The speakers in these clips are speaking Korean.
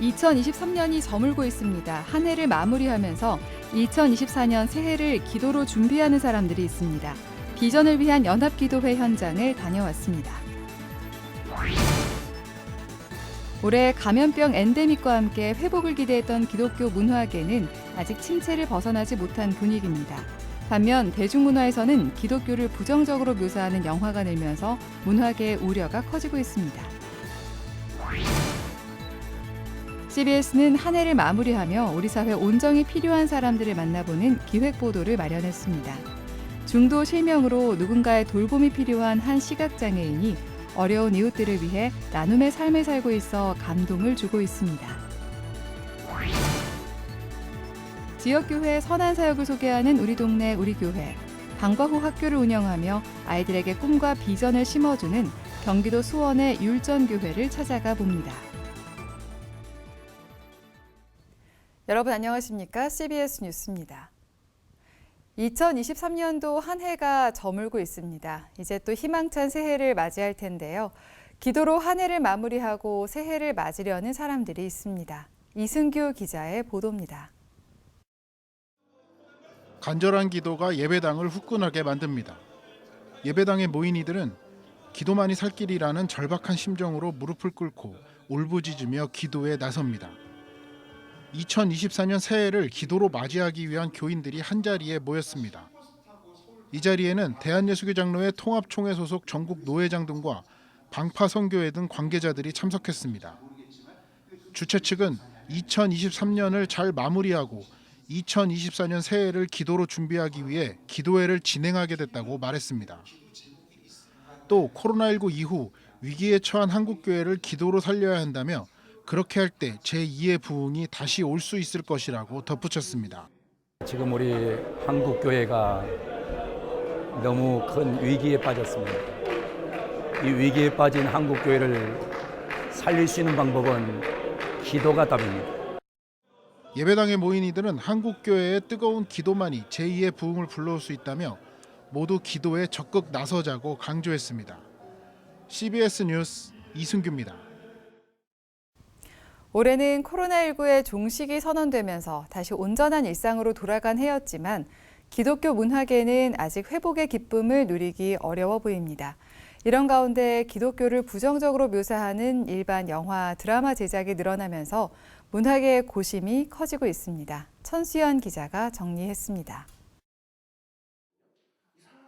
2023년이 저물고 있습니다. 한 해를 마무리하면서 2024년 새해를 기도로 준비하는 사람들이 있습니다. 비전을 위한 연합기도회 현장을 다녀왔습니다. 올해 감염병 엔데믹과 함께 회복을 기대했던 기독교 문화계는 아직 침체를 벗어나지 못한 분위기입니다. 반면 대중문화에서는 기독교를 부정적으로 묘사하는 영화가 늘면서 문화계의 우려가 커지고 있습니다. CBS는 한 해를 마무리하며 우리 사회 온정이 필요한 사람들을 만나보는 기획보도를 마련했습니다. 중도 실명으로 누군가의 돌봄이 필요한 한 시각장애인이 어려운 이웃들을 위해 나눔의 삶을 살고 있어 감동을 주고 있습니다. 지역교회 선한 사역을 소개하는 우리 동네 우리 교회, 방과 후 학교를 운영하며 아이들에게 꿈과 비전을 심어주는 경기도 수원의 율전교회를 찾아가 봅니다. 여러분 안녕하십니까? CBS 뉴스입니다. 2023년도 한 해가 저물고 있습니다. 이제 또 희망찬 새해를 맞이할 텐데요. 기도로 한 해를 마무리하고 새해를 맞으려는 사람들이 있습니다. 이승규 기자의 보도입니다. 간절한 기도가 예배당을 후끈하게 만듭니다. 예배당에 모인 이들은 기도만이 살 길이라는 절박한 심정으로 무릎을 꿇고 울부짖으며 기도에 나섭니다. 2024년 새해를 기도로 맞이하기 위한 교인들이 한자리에 모였습니다. 이 자리에는 대한예수교장로회 통합총회 소속 전국 노회장 등과 방파선교회 등 관계자들이 참석했습니다. 주최 측은 2023년을 잘 마무리하고 2024년 새해를 기도로 준비하기 위해 기도회를 진행하게 됐다고 말했습니다. 또 코로나19 이후 위기에 처한 한국교회를 기도로 살려야 한다며 그렇게 할 때 제2의 부흥이 다시 올 수 있을 것이라고 덧붙였습니다. 지금 우리 한국교회가 너무 큰 위기에 빠졌습니다. 이 위기에 빠진 한국교회를 살릴 수 있는 방법은 기도가 답입니다. 예배당에 모인 이들은 한국교회의 뜨거운 기도만이 제2의 부흥을 불러올 수 있다며 모두 기도에 적극 나서자고 강조했습니다. CBS 뉴스 이승규입니다. 올해는 코로나19의 종식이 선언되면서 다시 온전한 일상으로 돌아간 해였지만 기독교 문화계는 아직 회복의 기쁨을 누리기 어려워 보입니다. 이런 가운데 기독교를 부정적으로 묘사하는 일반 영화, 드라마 제작이 늘어나면서 문화계의 고심이 커지고 있습니다. 천수연 기자가 정리했습니다.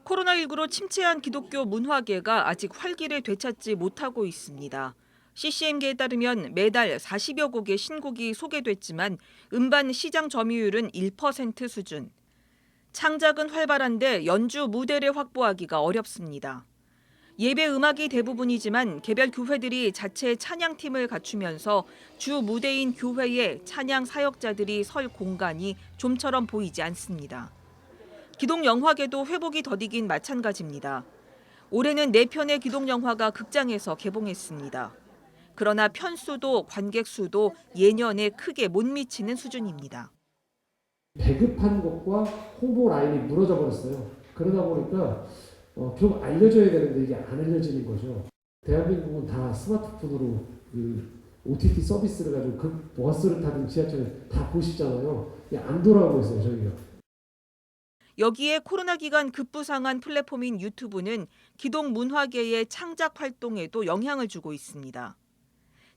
코로나19로 침체한 기독교 문화계가 아직 활기를 되찾지 못하고 있습니다. CCM계에 따르면 매달 40여 곡의 신곡이 소개됐지만 음반 시장 점유율은 1% 수준. 창작은 활발한데 연주 무대를 확보하기가 어렵습니다. 예배 음악이 대부분이지만 개별 교회들이 자체 찬양팀을 갖추면서 주 무대인 교회에 찬양 사역자들이 설 공간이 좀처럼 보이지 않습니다. 기독 영화계도 회복이 더디긴 마찬가지입니다. 올해는 4편의 기독 영화가 극장에서 개봉했습니다. 그러나 편수도 관객 수도 예년에 크게 못 미치는 수준입니다. 배급한 것과 홍보 라인이 무너져 버렸어요. 그러다 보니까 좀 알려져야 되는데 이게 안 알려지는 거죠. 대한민국은 다 스마트폰으로 OTT 서비스를 가지고 버스를 타든 지하철을 다 보시잖아요. 안 돌아오고 있어요, 저희가. 여기에 코로나 기간 급부상한 플랫폼인 유튜브는 기독 문화계의 창작 활동에도 영향을 주고 있습니다.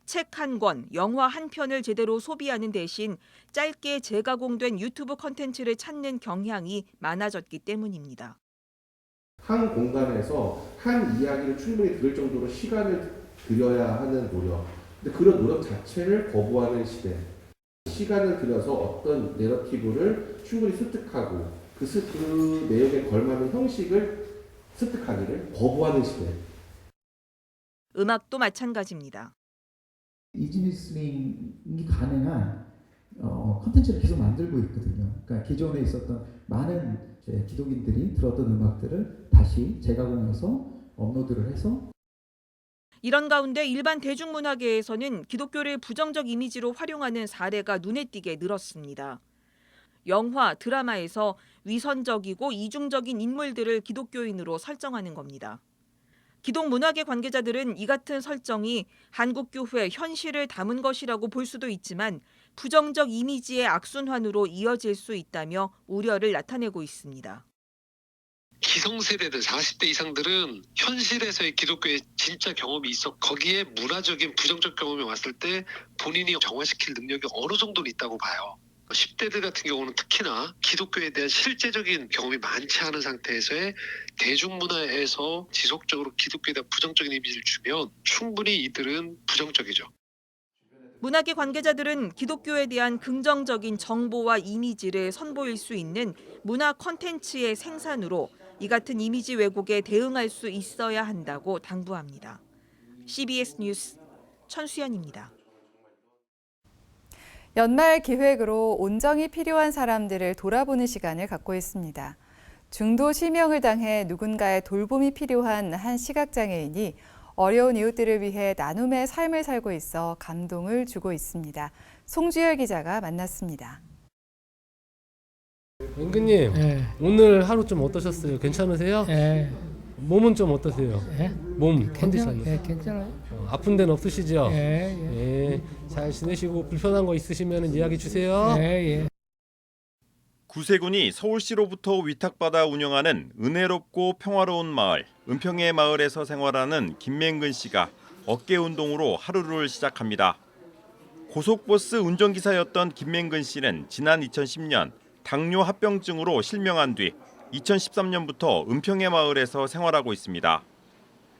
책 한 권, 영화 한 편을 제대로 소비하는 대신 짧게 재가공된 유튜브 콘텐츠를 찾는 경향이 많아졌기 때문입니다. 한 공간에서 한 이야기를 충분히 들을 정도로 시간을 들여야 하는 노력, 근데 그런 노력 자체를 거부하는 시대. 시간을 들여서 어떤 내러티브를 충분히 습득하고 그 내용에 걸맞는 형식을 습득하기를 거부하는 시대. 음악도 마찬가지입니다. 이지 리스닝이 가능한 콘텐츠를 계속 만들고 있거든요. 그러니까 기존에 있었던 많은 기독인들이 들었던 음악들을 다시 재가공해서 업로드를 해서 이런 가운데 일반 대중문화계에서는 기독교를 부정적 이미지로 활용하는 사례가 눈에 띄게 늘었습니다. 영화, 드라마에서 위선적이고 이중적인 인물들을 기독교인으로 설정하는 겁니다. 기독문화계 관계자들은 이 같은 설정이 한국교회 현실을 담은 것이라고 볼 수도 있지만 부정적 이미지의 악순환으로 이어질 수 있다며 우려를 나타내고 있습니다. 기성세대들 40대 이상들은 현실에서의 기독교의 진짜 경험이 있어 거기에 문화적인 부정적 경험이 왔을 때 본인이 정화시킬 능력이 어느 정도는 있다고 봐요. 10대들 같은 경우는 특히나 기독교에 대한 실제적인 경험이 많지 않은 상태에서의 대중문화에서 지속적으로 기독교에 대한 부정적인 이미지를 주면 충분히 이들은 부정적이죠. 문화계 관계자들은 기독교에 대한 긍정적인 정보와 이미지를 선보일 수 있는 문화 콘텐츠의 생산으로 이 같은 이미지 왜곡에 대응할 수 있어야 한다고 당부합니다. CBS 뉴스 천수연입니다. 연말 기획으로 온정이 필요한 사람들을 돌아보는 시간을 갖고 있습니다. 중도 실명을 당해 누군가의 돌봄이 필요한 한 시각장애인이 어려운 이웃들을 위해 나눔의 삶을 살고 있어 감동을 주고 있습니다. 송주열 기자가 만났습니다. 은근님, 오늘 하루 좀 어떠셨어요? 괜찮으세요? 몸은 좀 어떠세요? 몸 컨디션이? 괜찮아요. 아픈 데는 없으시죠? 예. 잘 지내시고 불편한 거 있으시면 이야기 주세요. 예. 구세군이 서울시로부터 위탁받아 운영하는 은혜롭고 평화로운 마을, 은평의 마을에서 생활하는 김맹근 씨가 어깨 운동으로 하루를 시작합니다. 고속버스 운전기사였던 김맹근 씨는 지난 2010년 당뇨 합병증으로 실명한 뒤 2013년부터 은평의 마을에서 생활하고 있습니다.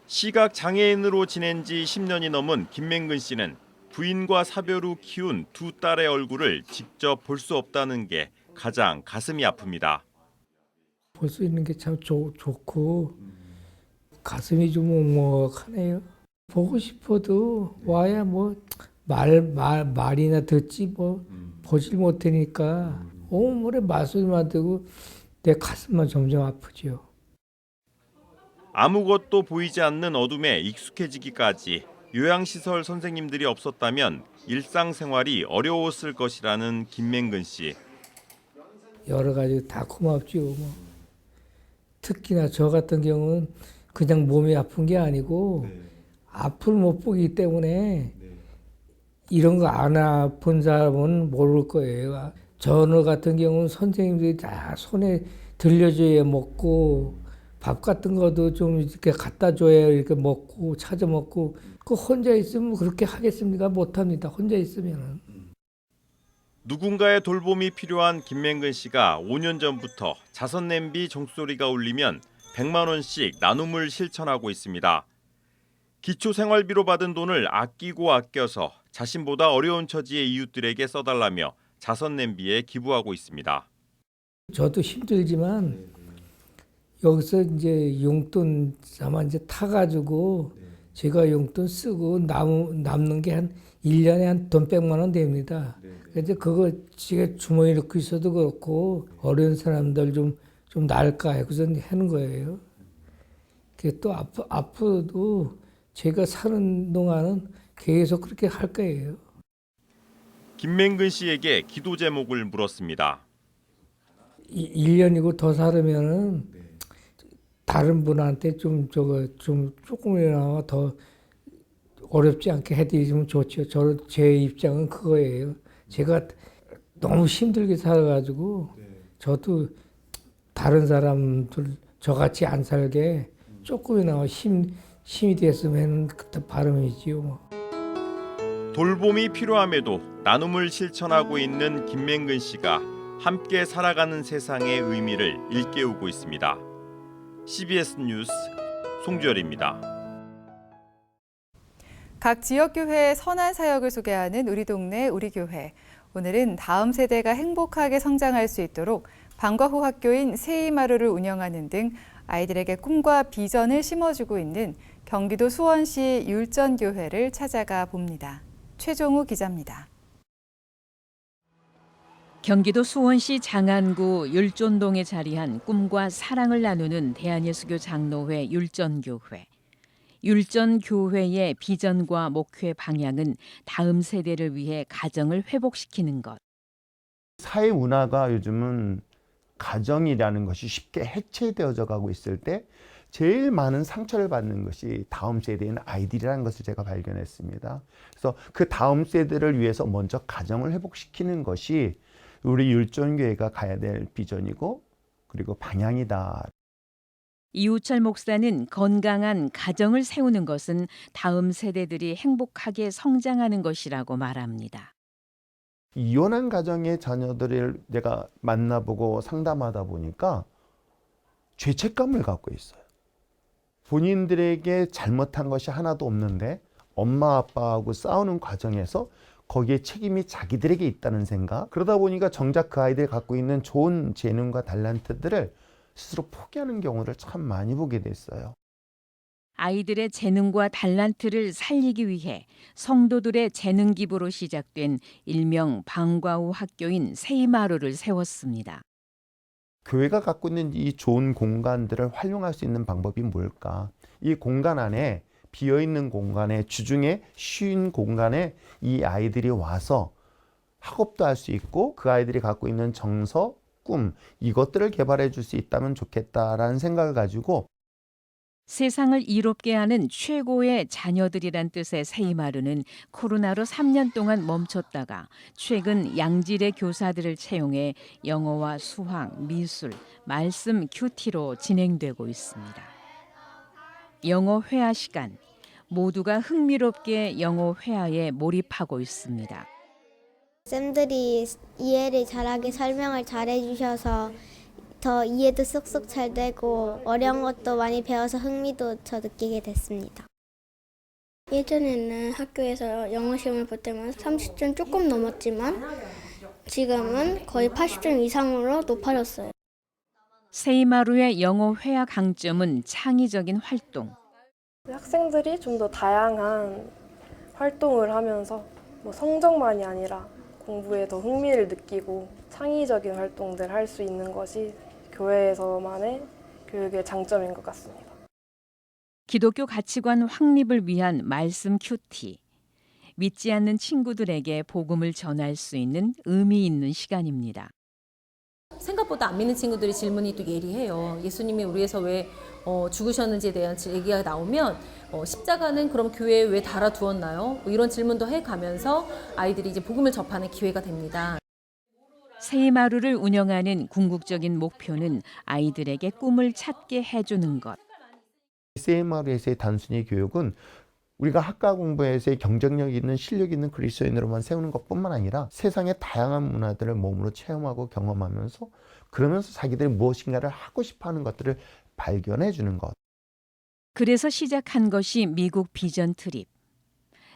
시각 장애인으로 지낸 지 10년이 넘은 김맹근 씨는 부인과 사별 후 키운 두 딸의 얼굴을 직접 볼 수 없다는 게 가장 가슴이 아픕니다. 볼 수 있는 게 참 좋고 가슴이 좀 먹먹하네요. 보고 싶어도 와야 뭐 말이나 듣지 뭐 보질 못하니까 오물에 말소리만 듣고 내 가슴만 점점 아프죠. 아무것도 보이지 않는 어둠에 익숙해지기까지 요양시설 선생님들이 없었다면 일상생활이 어려웠을 것이라는 김맹근 씨. 여러 가지 다 고맙죠. 뭐. 특히나 저 같은 경우는 그냥 몸이 아픈 게 아니고 앞을 못 보기 때문에 이런 거 안 아픈 사람은 모를 거예요. 저너 같은 경우는 선생님들이 다 손에 들려줘야 먹고 밥 같은 것도 좀 이렇게 갖다 줘야 이렇게 먹고 찾아 먹고 그 혼자 있으면 그렇게 하겠습니까? 못합니다. 혼자 있으면은. 누군가의 돌봄이 필요한 김맹근 씨가 5년 전부터 자선 냄비 종소리가 울리면 100만 원씩 나눔을 실천하고 있습니다. 기초생활비로 받은 돈을 아끼고 아껴서 자신보다 어려운 처지의 이웃들에게 써달라며 자선 냄비에 기부하고 있습니다. 저도 힘들지만 여기서 이제 용돈 아마 이제 타가지고 제가 용돈 쓰고 남는 게 한 1년에 한 돈 100만 원 됩니다. 그래서 그거 제가 주머니에 넣고 있어도 그렇고 어려운 사람들 좀 나을까 해서 하는 거예요. 그게 또 앞으로도 제가 사는 동안은 계속 그렇게 할 거예요. 김맹근 씨에게 기도 제목을 물었습니다. 1년이고 더 살으면은 다른 분한테 좀 조금이나마 더 어렵지 않게 해드리면 좋죠. 제 입장은 그거예요. 제가 너무 힘들게 살아가지고 저도 다른 사람들 저같이 안 살게 조금이나마 힘이 됐으면 하는 그 바람이지요. 뭐. 돌봄이 필요함에도 나눔을 실천하고 있는 김맹근 씨가 함께 살아가는 세상의 의미를 일깨우고 있습니다. CBS 뉴스 송주열입니다. 각 지역교회의 선한 사역을 소개하는 우리 동네 우리 교회. 오늘은 다음 세대가 행복하게 성장할 수 있도록 방과 후 학교인 세이마루를 운영하는 등 아이들에게 꿈과 비전을 심어주고 있는 경기도 수원시 율전교회를 찾아가 봅니다. 최종우 기자입니다. 경기도 수원시 장안구 율전동에 자리한 꿈과 사랑을 나누는 대한예수교 장로회 율전교회. 율전교회의 비전과 목회 방향은 다음 세대를 위해 가정을 회복시키는 것. 사회 문화가 요즘은 가정이라는 것이 쉽게 해체되어져 가고 있을 때 제일 많은 상처를 받는 것이 다음 세대인 아이들이라는 것을 제가 발견했습니다. 그래서 그 다음 세대를 위해서 먼저 가정을 회복시키는 것이 우리 율전교회가 가야 될 비전이고 그리고 방향이다. 이우철 목사는 건강한 가정을 세우는 것은 다음 세대들이 행복하게 성장하는 것이라고 말합니다. 이혼한 가정의 자녀들을 내가 만나보고 상담하다 보니까 죄책감을 갖고 있어요. 본인들에게 잘못한 것이 하나도 없는데 엄마 아빠하고 싸우는 과정에서 거기에 책임이 자기들에게 있다는 생각. 그러다 보니까 정작 그 아이들이 갖고 있는 좋은 재능과 달란트들을 스스로 포기하는 경우를 참 많이 보게 됐어요. 아이들의 재능과 달란트를 살리기 위해 성도들의 재능 기부로 시작된 일명 방과 후 학교인 세이마루를 세웠습니다. 교회가 갖고 있는 이 좋은 공간들을 활용할 수 있는 방법이 뭘까? 이 공간 안에 비어있는 공간에 주중에 쉬운 공간에 이 아이들이 와서 학업도 할 수 있고 그 아이들이 갖고 있는 정서, 꿈 이것들을 개발해 줄 수 있다면 좋겠다라는 생각을 가지고 세상을 이롭게 하는 최고의 자녀들이란 뜻의 세이마루는 코로나로 3년 동안 멈췄다가 최근 양질의 교사들을 채용해 영어와 수학, 미술, 말씀 큐티로 진행되고 있습니다. 영어 회화 시간, 모두가 흥미롭게 영어 회화에 몰입하고 있습니다. 쌤들이 이해를 잘하게 설명을 잘해주셔서 더 이해도 쏙쏙 잘 되고 어려운 것도 많이 배워서 흥미도 더 느끼게 됐습니다. 예전에는 학교에서 영어 시험을 볼 때만 30점 조금 넘었지만 지금은 거의 80점 이상으로 높아졌어요. 세이마루의 영어 회화 강점은 창의적인 활동. 학생들이 좀 더 다양한 활동을 하면서 성적만이 아니라 공부에 더 흥미를 느끼고 창의적인 활동들 할 수 있는 것이 교회에서만의 교육의 장점인 것 같습니다. 기독교 가치관 확립을 위한 말씀 큐티. 믿지 않는 친구들에게 복음을 전할 수 있는 의미 있는 시간입니다. 생각보다 안 믿는 친구들이 질문이 또 예리해요. 예수님이 우리 위해서 왜 죽으셨는지에 대한 얘기가 나오면 십자가는 그럼 교회에 왜 달아두었나요? 이런 질문도 해가면서 아이들이 이제 복음을 접하는 기회가 됩니다. 세이마루를 운영하는 궁극적인 목표는 아이들에게 꿈을 찾게 해주는 것. 세이마루에서의 단순히 교육은 우리가 학과 공부에서의 경쟁력 있는 실력 있는 그리스도인으로만 세우는 것뿐만 아니라 세상의 다양한 문화들을 몸으로 체험하고 경험하면서 그러면서 자기들이 무엇인가를 하고 싶어하는 것들을 발견해 주는 것. 그래서 시작한 것이 미국 비전 트립.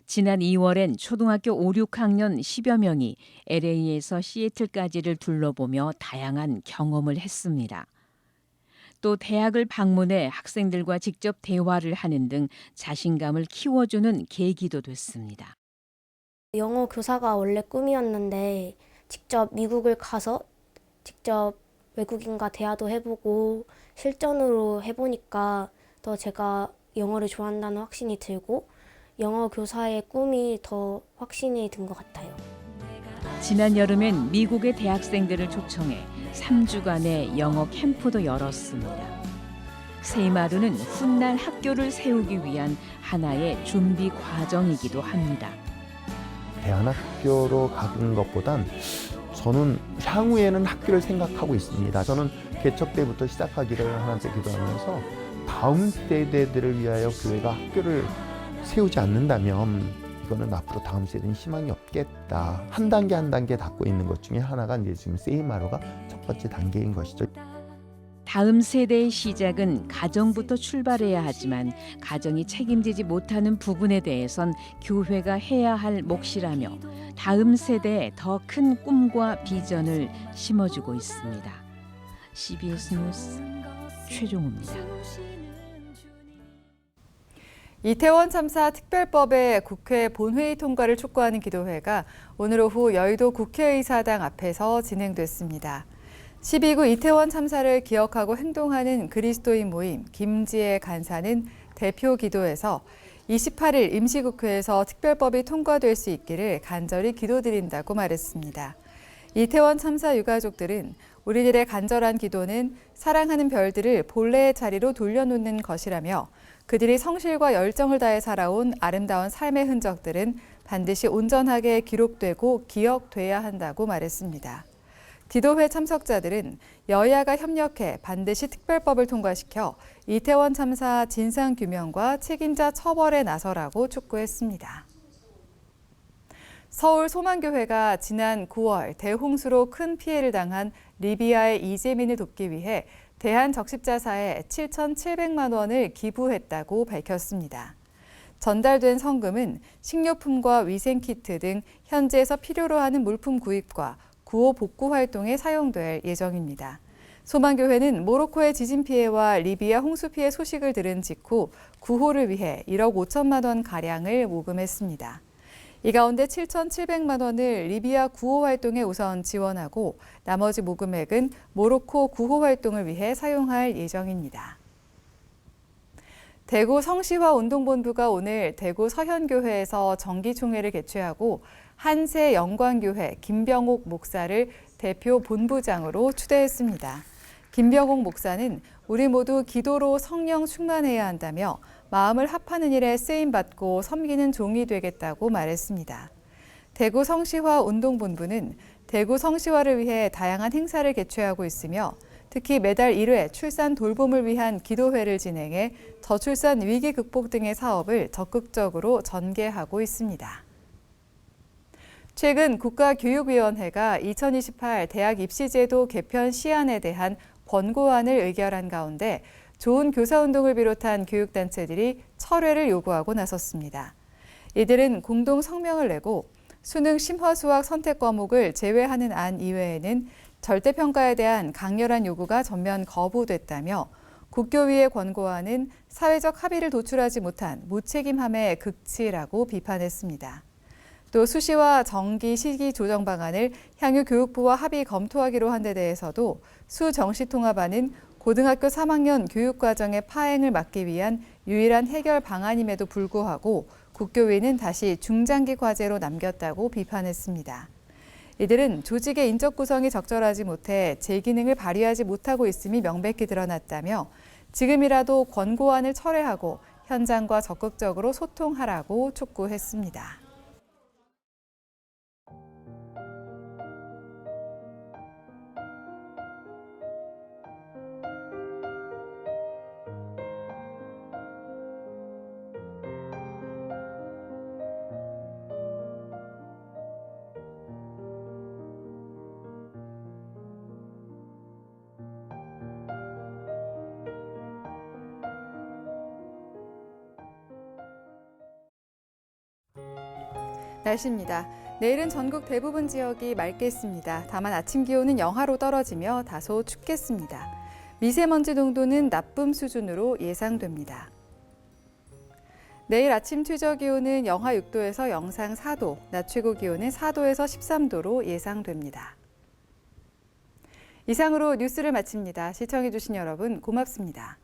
지난 2월엔 초등학교 5, 6학년 10여 명이 LA에서 시애틀까지를 둘러보며 다양한 경험을 했습니다. 또 대학을 방문해 학생들과 직접 대화를 하는 등 자신감을 키워주는 계기도 됐습니다. 영어 교사가 원래 꿈이었는데 직접 미국을 가서 직접 외국인과 대화도 해보고 실전으로 해보니까 더 제가 영어를 좋아한다는 확신이 들고 영어 교사의 꿈이 더 확신이 든 것 같아요. 지난 여름엔 미국의 대학생들을 초청해 3주간의 영어 캠프도 열었습니다. 세이마루는 훗날 학교를 세우기 위한 하나의 준비 과정이기도 합니다. 대안학교로 가는 것보단 저는 향후에는 학교를 생각하고 있습니다. 저는 개척 때부터 시작하기를 하나님께 기도하면서 다음 세대들을 위하여 교회가 학교를 세우지 않는다면 이거는 앞으로 다음 세대는 희망이 없겠다. 한 단계 한 단계 닦고 있는 것 중에 하나가 이제 지금 세이마루가 첫 번째 단계인 것이죠. 다음 세대의 시작은 가정부터 출발해야 하지만 가정이 책임지지 못하는 부분에 대해선 교회가 해야 할 몫이라며 다음 세대에 더 큰 꿈과 비전을 심어주고 있습니다. CBS 뉴스 최종우입니다. 이태원 참사 특별법의 국회 본회의 통과를 촉구하는 기도회가 오늘 오후 여의도 국회의사당 앞에서 진행됐습니다. 12구 이태원 참사를 기억하고 행동하는 그리스도인 모임 김지혜 간사는 대표 기도에서 28일 임시국회에서 특별법이 통과될 수 있기를 간절히 기도드린다고 말했습니다. 이태원 참사 유가족들은 우리들의 간절한 기도는 사랑하는 별들을 본래의 자리로 돌려놓는 것이라며 그들이 성실과 열정을 다해 살아온 아름다운 삶의 흔적들은 반드시 온전하게 기록되고 기억돼야 한다고 말했습니다. 기도회 참석자들은 여야가 협력해 반드시 특별법을 통과시켜 이태원 참사 진상규명과 책임자 처벌에 나서라고 촉구했습니다. 서울 소망교회가 지난 9월 대홍수로 큰 피해를 당한 리비아의 이재민을 돕기 위해 대한적십자사에 7,700만 원을 기부했다고 밝혔습니다. 전달된 성금은 식료품과 위생키트 등 현지에서 필요로 하는 물품 구입과 구호 복구 활동에 사용될 예정입니다. 소망교회는 모로코의 지진 피해와 리비아 홍수 피해 소식을 들은 직후 구호를 위해 1억 5천만 원 가량을 모금했습니다. 이 가운데 7,700만 원을 리비아 구호 활동에 우선 지원하고 나머지 모금액은 모로코 구호 활동을 위해 사용할 예정입니다. 대구 성시화 운동본부가 오늘 대구 서현교회에서 정기총회를 개최하고 한세영광교회 김병옥 목사를 대표 본부장으로 추대했습니다. 김병옥 목사는 우리 모두 기도로 성령 충만해야 한다며 마음을 합하는 일에 쓰임받고 섬기는 종이 되겠다고 말했습니다. 대구 성시화 운동본부는 대구 성시화를 위해 다양한 행사를 개최하고 있으며 특히 매달 1회 출산 돌봄을 위한 기도회를 진행해 저출산 위기 극복 등의 사업을 적극적으로 전개하고 있습니다. 최근 국가교육위원회가 2028 대학 입시제도 개편 시안에 대한 권고안을 의결한 가운데 좋은 교사운동을 비롯한 교육단체들이 철회를 요구하고 나섰습니다. 이들은 공동 성명을 내고 수능 심화수학 선택 과목을 제외하는 안 이외에는 절대평가에 대한 강렬한 요구가 전면 거부됐다며 국교위의 권고안은 사회적 합의를 도출하지 못한 무책임함의 극치라고 비판했습니다. 또 수시와 정기 시기 조정 방안을 향후 교육부와 합의 검토하기로 한 데 대해서도 수정시 통합안은 고등학교 3학년 교육과정의 파행을 막기 위한 유일한 해결 방안임에도 불구하고 국교위는 다시 중장기 과제로 남겼다고 비판했습니다. 이들은 조직의 인적 구성이 적절하지 못해 제 기능을 발휘하지 못하고 있음이 명백히 드러났다며 지금이라도 권고안을 철회하고 현장과 적극적으로 소통하라고 촉구했습니다. 날씨입니다. 내일은 전국 대부분 지역이 맑겠습니다. 다만 아침 기온은 영하로 떨어지며 다소 춥겠습니다. 미세먼지 농도는 나쁨 수준으로 예상됩니다. 내일 아침 최저 기온은 영하 6도에서 영상 4도, 낮 최고 기온은 4도에서 13도로 예상됩니다. 이상으로 뉴스를 마칩니다. 시청해주신 여러분 고맙습니다.